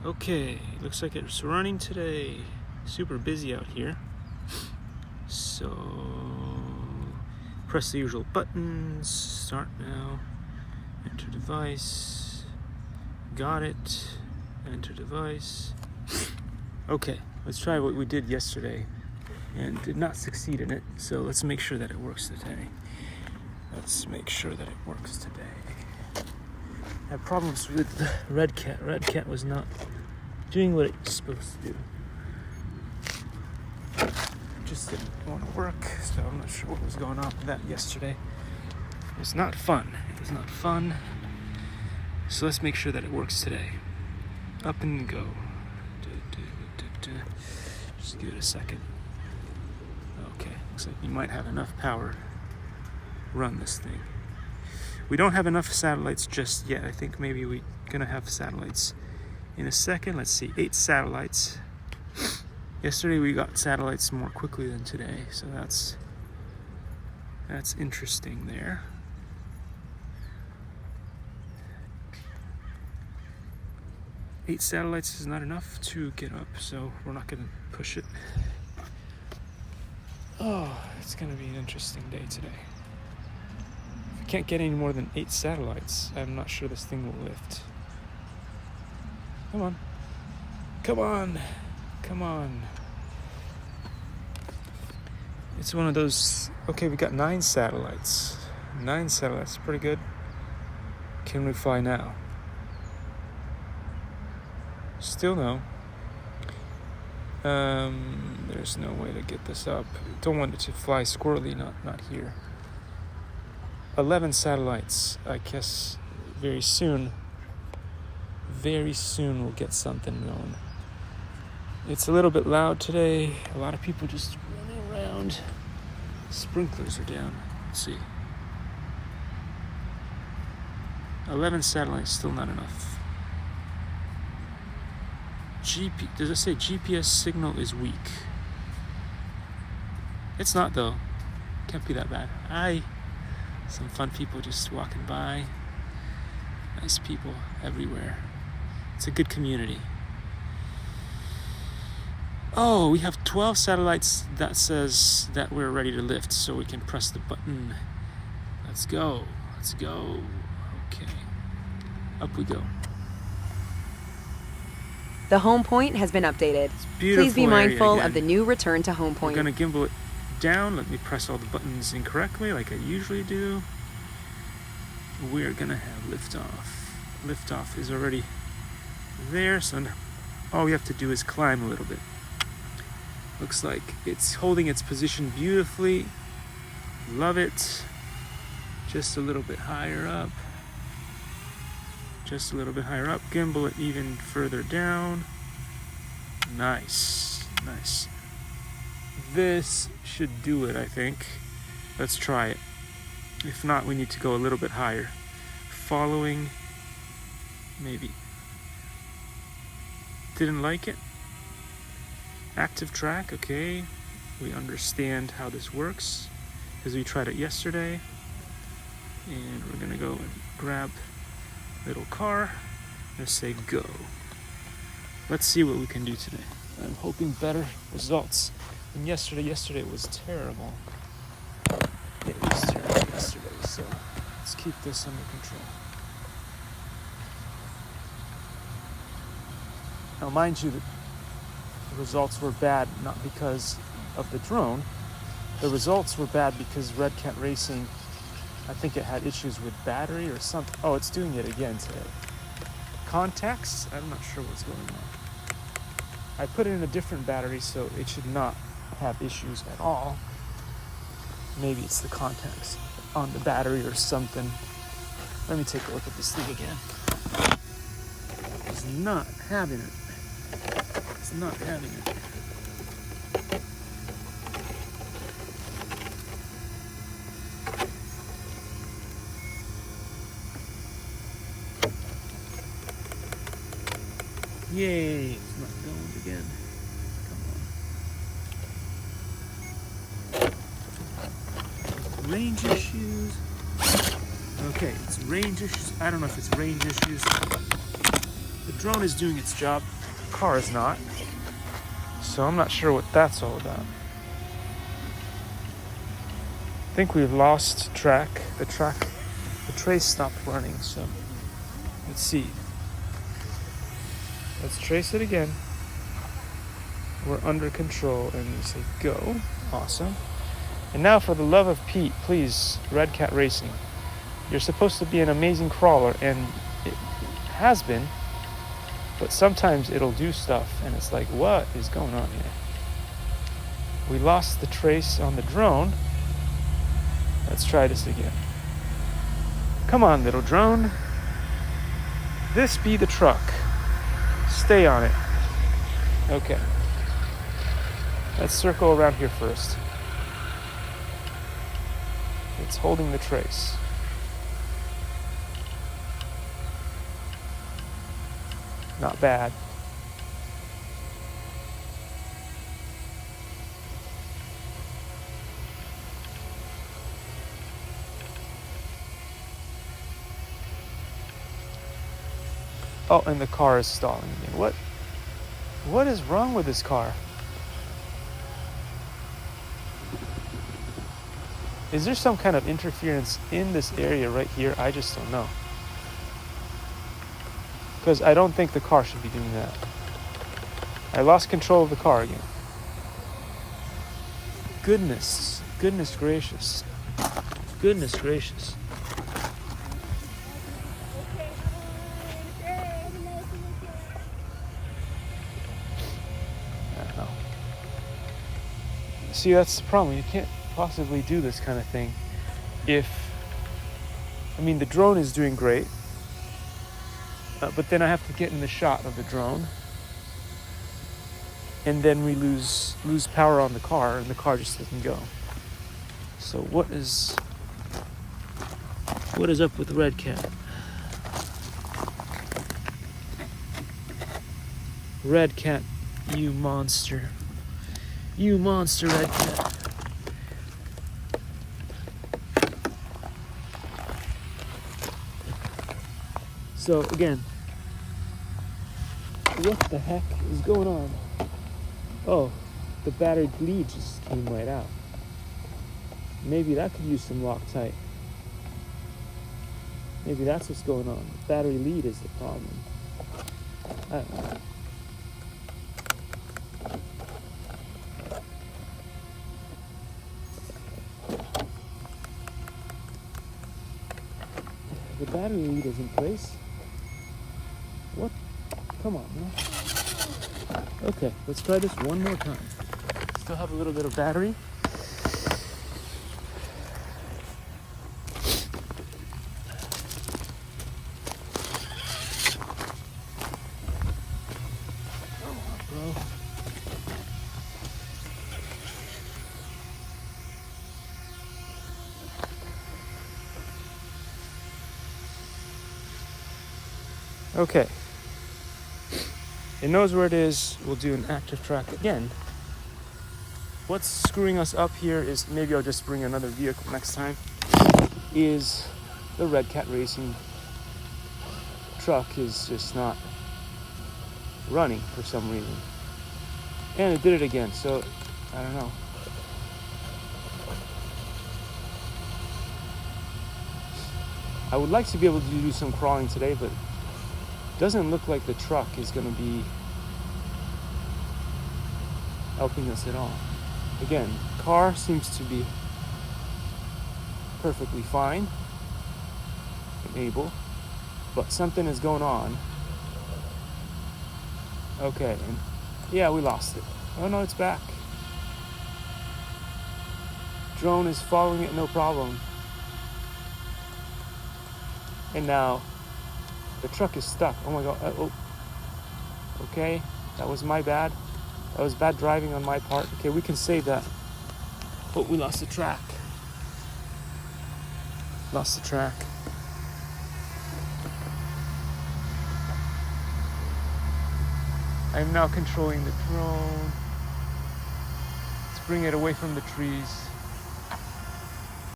Okay, looks like it's running today. Super busy out here. So, press the usual buttons. Start now. Enter device. Got it. Enter device. Okay, let's try what we did yesterday and did not succeed in it. So let's make sure that it works today. Let's make sure that it works today. I had problems with the Red Cat. Red Cat was not doing what it was supposed to do. It just didn't want to work, so I'm not sure what was going on with that yesterday. It was not fun. It was not fun. So let's make sure that it works today. Up and go. Just give it a second. Okay, looks like we might have enough power to run this thing. We don't have enough satellites just yet. I think maybe we're gonna have satellites in a second. Let's see, 8 satellites. Yesterday we got satellites more quickly than today, so that's interesting there. Eight satellites is not enough to get up, so we're not gonna push it. Oh, it's gonna be an interesting day today. If we can't get any more than 8 satellites, I'm not sure this thing will lift. Come on. Come on. Come on. It's one of those... Okay, we got 9 satellites. 9 satellites, pretty good. Can we fly now? Still no. There's no way to get this up. Don't want it to fly squirrely, not here. 11 satellites. I guess very soon we'll get something going. It's a little bit loud today. A lot of people just running around. Sprinklers are down. Let's see. 11 satellites, still not enough. Does it say GPS signal is weak? It's not though. Can't be that bad. Some fun people just walking by. Nice people everywhere. It's a good community. Oh, we have 12 satellites that says that we're ready to lift, so we can press the button. Let's go. Let's go. Okay. Up we go. The home point has been updated. Please be mindful of the new return to home point. We're going to gimbal it down. Let me press all the buttons incorrectly like I usually do. We're going to have liftoff. Liftoff is already there, so all we have to do is climb a little bit. Looks like it's holding its position beautifully. Love it. Just a little bit higher up. Just a little bit higher up. Gimbal it even further down. Nice. Nice. This should do it, I think. Let's try it. If not, we need to go a little bit higher. Following. Maybe. Didn't like it. Active track, okay. We understand how this works because we tried it yesterday. And we're gonna go and grab little car. Let's say go. Let's see what we can do today. I'm hoping better results than yesterday. Yesterday was terrible. It was terrible yesterday, so let's keep this under control. Now mind you that the results were bad not because of the drone. The results were bad because Red Cat Racing, I think it had issues with battery or something. Oh, it's doing it again today. Contacts? I'm not sure what's going on. I put it in a different battery, so it should not have issues at all. Maybe it's the contacts on the battery or something. Let me take a look at this thing again. It's not having it. It's not having it. Yay, it's not going again. Come on. Range issues. Okay, it's range issues. I don't know if it's range issues The drone is doing its job, the car is not. So I'm not sure what that's all about. I think we've lost track. The trace stopped running, so let's see. Let's trace it again. We're under control, and we say go. Awesome. And now, for the love of Pete, please, Red Cat Racing. You're supposed to be an amazing crawler, and it has been, but sometimes it'll do stuff, and it's like, what is going on here? We lost the trace on the drone. Let's try this again. Come on, little drone. This be the truck. Stay on it. Okay. Let's circle around here first. It's holding the trace. Not bad. Oh, and the car is stalling again. What is wrong with this car? Is there some kind of interference in this area right here? I just don't know. Because I don't think the car should be doing that. I lost control of the car again. Goodness gracious. Goodness gracious. I don't know. See, that's the problem. You can't possibly do this kind of thing the drone is doing great, but then I have to get in the shot of the drone, and then we lose power on the car, and the car just doesn't go. So what is up with Red Cat? Red Cat, you monster, Red Cat. So again, what the heck is going on? Oh, the battery bleed just came right out. Maybe that could use some Loctite. Maybe that's what's going on. The battery lead is the problem. I don't know. The battery lead is in place. What? Come on, man. Okay, let's try this one more time. Still have a little bit of battery. Come on, bro. Okay. It knows where it is. We'll do an active track again. What's screwing us up here is, maybe I'll just bring another vehicle next time, is the Red Cat Racing truck is just not running for some reason. And it did it again, so I don't know. I would like to be able to do some crawling today, but doesn't look like the truck is going to be helping us at all. Again, car seems to be perfectly fine and able, but something is going on. Okay, and yeah, we lost it. Oh no, it's back. Drone is following it, no problem. And now the truck is stuck. Oh my god. Oh. Okay, that was my bad. That was bad driving on my part. Okay, we can save that. Oh, we lost the track. Lost the track. I'm now controlling the drone. Let's bring it away from the trees.